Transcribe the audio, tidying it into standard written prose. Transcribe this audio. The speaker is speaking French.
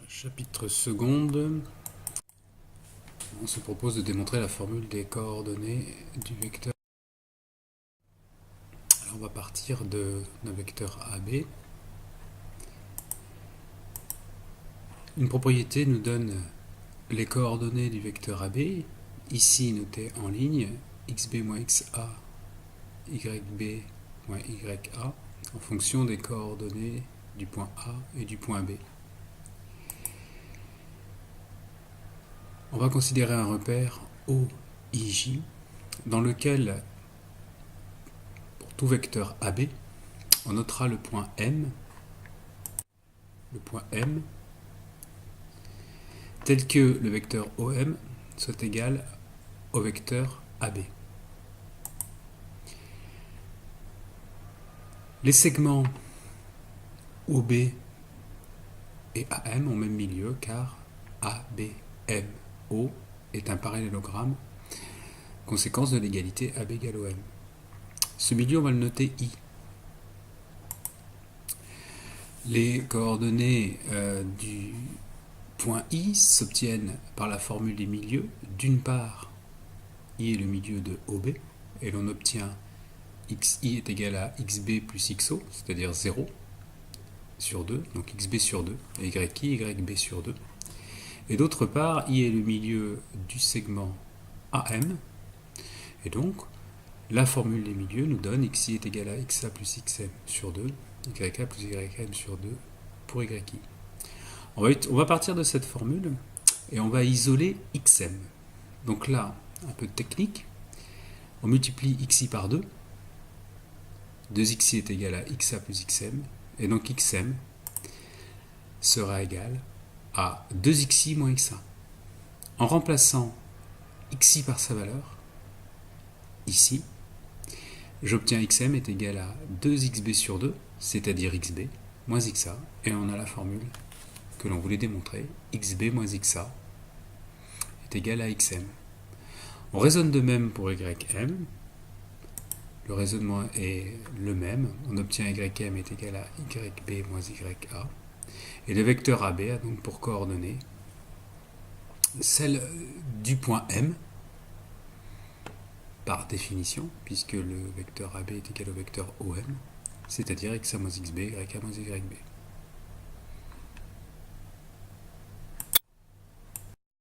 Chapitre seconde. On se propose de démontrer la formule des coordonnées du vecteur. Alors on va partir d'un vecteur AB. Une propriété nous donne les coordonnées du vecteur AB, ici notées en ligne, xb moins xa, yb moins ya, en fonction des coordonnées du point A et du point B. On va considérer un repère OIJ dans lequel, pour tout vecteur AB, on notera le point M, tel que le vecteur OM soit égal au vecteur AB. Les segments OB et AM ont même milieu car ABMO est un parallélogramme, conséquence de l'égalité AB égale OM. Ce milieu, on va le noter I. Les coordonnées du point I s'obtiennent par la formule des milieux. D'une part, I est le milieu de OB, et l'on obtient XI est égal à XB plus XO, c'est-à-dire 0 sur 2, donc XB sur 2, et YI, YB sur 2. Et d'autre part, I est le milieu du segment AM, et donc la formule des milieux nous donne XI est égal à XA plus XM sur 2, YA plus YM sur 2 pour YI. On va partir de cette formule et on va isoler XM. Donc là, un peu de technique, on multiplie XI par 2, 2XI est égal à XA plus XM, et donc XM sera égal à 2XI moins XA. En remplaçant XI par sa valeur, ici, j'obtiens XM est égal à 2XB sur 2, c'est-à-dire XB, moins XA, et on a la formule que l'on voulait démontrer, XB moins XA est égal à XM. On raisonne de même pour YM, le raisonnement est le même, on obtient YM est égal à YB moins YA, et le vecteur AB a donc pour coordonnées celle du point M, par définition, puisque le vecteur AB est égal au vecteur OM, c'est-à-dire XA moins XB, YA moins YB.